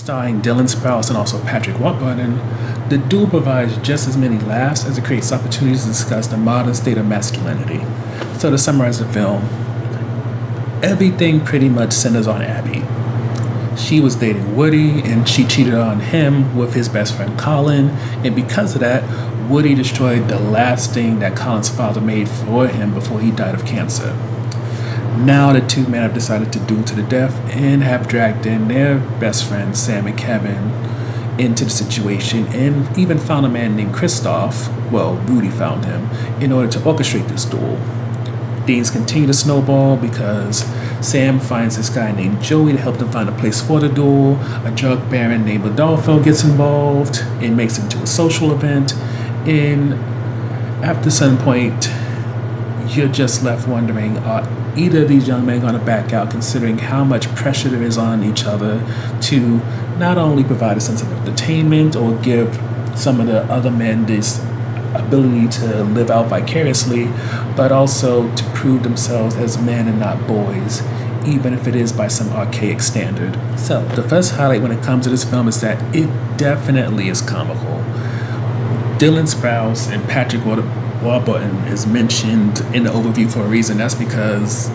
starring Dylan Sprouse and also Patrick Warburton, the Duel provides just as many laughs as it creates opportunities to discuss the modern state of masculinity. So to summarize the film, everything pretty much centers on Abby. She was dating Woody and she cheated on him with his best friend Colin, and because of that, Woody destroyed the last thing that Colin's father made for him before he died of cancer. Now the two men have decided to duel to the death and have dragged in their best friends Sam and Kevin into the situation, and even found a man named Christoph, well, Rudy found him, in order to orchestrate this duel. Things continue to snowball because Sam finds this guy named Joey to help them find a place for the duel. A drug baron named Adolfo gets involved and makes it into a social event, and after some point, you're just left wondering, are either of these young men going to back out, considering how much pressure there is on each other to not only provide a sense of entertainment or give some of the other men this ability to live out vicariously, but also to prove themselves as men and not boys, even if it is by some archaic standard. So the first highlight when it comes to this film is that it definitely is comical. Dylan Sprouse and Patrick Warburton is mentioned in the overview for a reason. That's because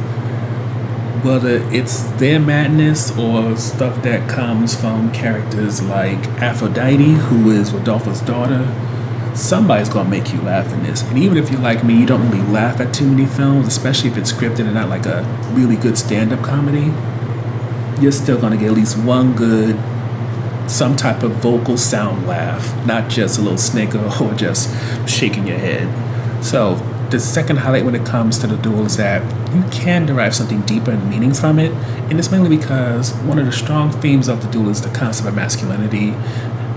whether it's their madness or stuff that comes from characters like Aphrodite, who is Rodolfo's daughter, somebody's gonna make you laugh in this. And even if you're like me, you don't really laugh at too many films, especially if it's scripted and not like a really good stand-up comedy, you're still gonna get at least one good, some type of vocal sound laugh, not just a little snicker or just shaking your head. So the second highlight when it comes to the duel is that you can derive something deeper and meaning from it, and it's mainly because one of the strong themes of the duel is the concept of masculinity,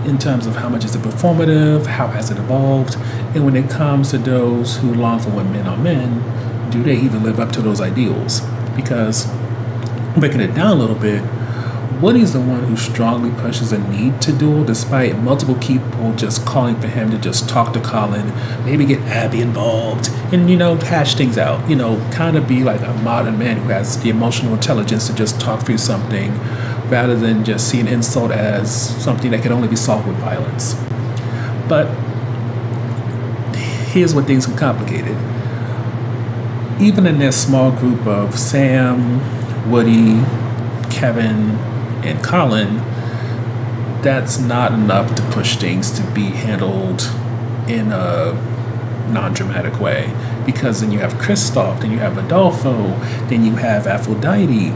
in terms of how much is it performative, how has it evolved, and when it comes to those who long for when men are men, do they even live up to those ideals? Because, breaking it down a little bit, Woody's the one who strongly pushes a need to duel, despite multiple people just calling for him to just talk to Colin, maybe get Abby involved, and, hash things out. Kind of be like a modern man who has the emotional intelligence to just talk through something, rather than just see an insult as something that can only be solved with violence. But here's where things get complicated. Even in their small group of Sam, Woody, Kevin, and Colin, that's not enough to push things to be handled in a non-dramatic way. Because then you have Christoph, then you have Adolfo, then you have Aphrodite,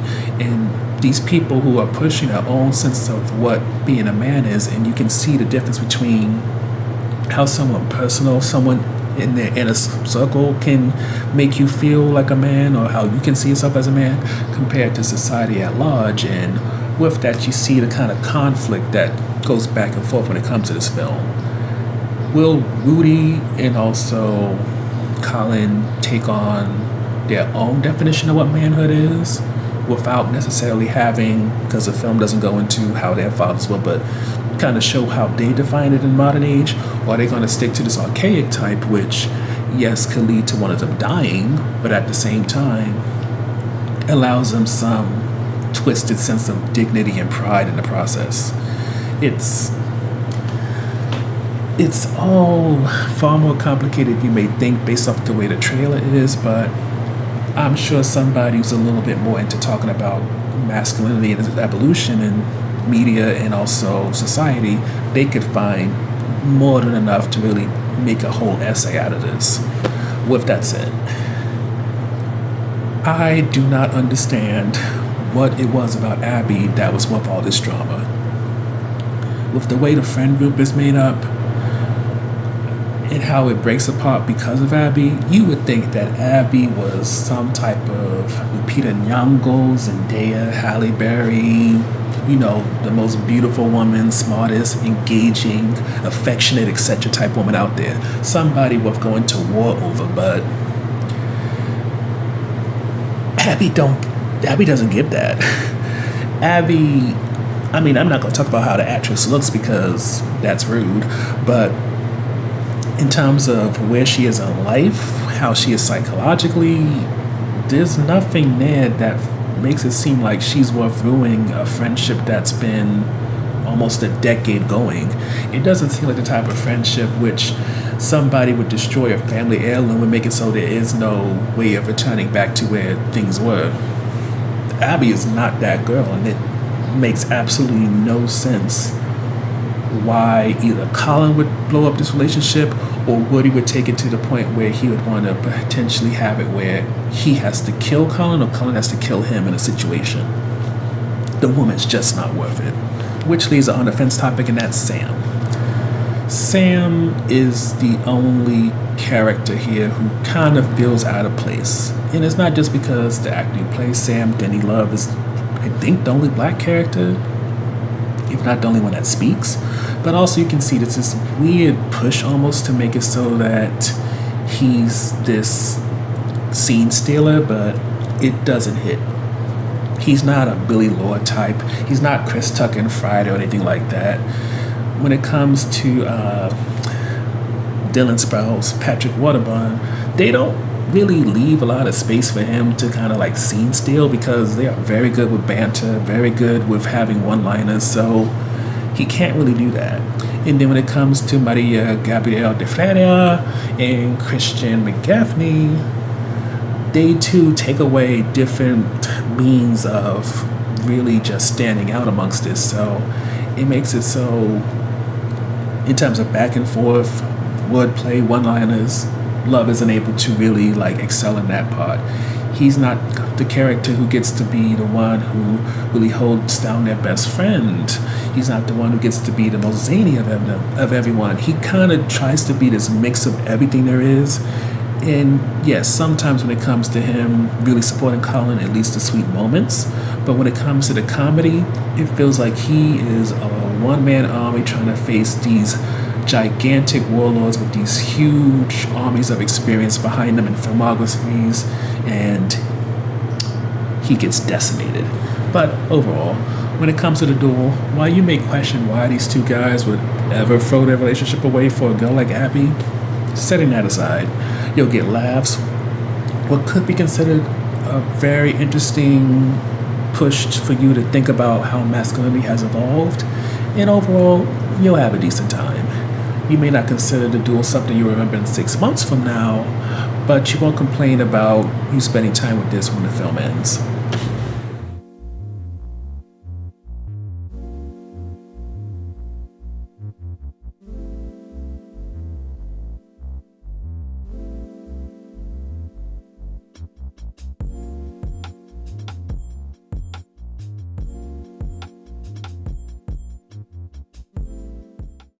and these people who are pushing their own sense of what being a man is, and you can see the difference between how someone in their inner circle can make you feel like a man, or how you can see yourself as a man compared to society at large. And with that, you see the kind of conflict that goes back and forth when it comes to this film. Will Rudy and also Colin take on their own definition of what manhood is, without necessarily having, because the film doesn't go into how their fathers were, but kind of show how they define it in modern age? Or are they going to stick to this archaic type, which, yes, could lead to one of them dying, but at the same time allows them some twisted sense of dignity and pride in the process? It's all far more complicated than you may think based off the way the trailer is, but I'm sure somebody who's a little bit more into talking about masculinity and its evolution in media and also society, they could find more than enough to really make a whole essay out of this. With that said, I do not understand what it was about Abby that was worth all this drama. With the way the friend group is made up, and how it breaks apart because of Abby, you would think that Abby was some type of Lupita Nyong'o, Zendaya, Halle Berry, the most beautiful woman, smartest, engaging, affectionate, etc. type woman out there. Somebody worth going to war over, but Abby doesn't give that. Abby, I'm not going to talk about how the actress looks because that's rude, but in terms of where she is in life, how she is psychologically, there's nothing there that makes it seem like she's worth ruining a friendship that's been almost a decade going. It doesn't seem like the type of friendship which somebody would destroy a family heirloom and make it so there is no way of returning back to where things were. Abby is not that girl, and it makes absolutely no sense why either Colin would blow up this relationship or Woody would take it to the point where he would want to potentially have it where he has to kill Colin or Colin has to kill him in a situation. The woman's just not worth it. Which leaves on the fence topic, and that's Sam. Sam is the only character here who kind of feels out of place. And it's not just because the actor who plays Sam, Denny Love, is, I think, the only black character, if not the only one that speaks. But also you can see there's this weird push almost to make it so that he's this scene stealer, but it doesn't hit. He's not a Billy Lord type. He's not Chris Tucker in Friday or anything like that. When it comes to Dylan Sprouse, Patrick Warburton, they don't really leave a lot of space for him to kind of like scene steal because they are very good with banter, very good with having one-liners, so he can't really do that. And then when it comes to Maria Gabrielle de Freire and Christian McGaffney, they too take away different means of really just standing out amongst this. So it makes it so, in terms of back and forth, wordplay, one-liners, Love isn't able to really like excel in that part. He's not the character who gets to be the one who really holds down their best friend. He's not the one who gets to be the most zany of everyone. He kind of tries to be this mix of everything there is. And yes, sometimes when it comes to him really supporting Colin, at least the sweet moments. But when it comes to the comedy, it feels like he is a one-man army trying to face these gigantic warlords with these huge armies of experience behind them and filmographies, and he gets decimated. But overall, when it comes to the duel, while you may question why these two guys would ever throw their relationship away for a girl like Abby, setting that aside, you'll get laughs. What could be considered a very interesting push for you to think about how masculinity has evolved, and overall, you'll have a decent time. You may not consider the duel something you remember in 6 months from now, but you won't complain about you spending time with this when the film ends.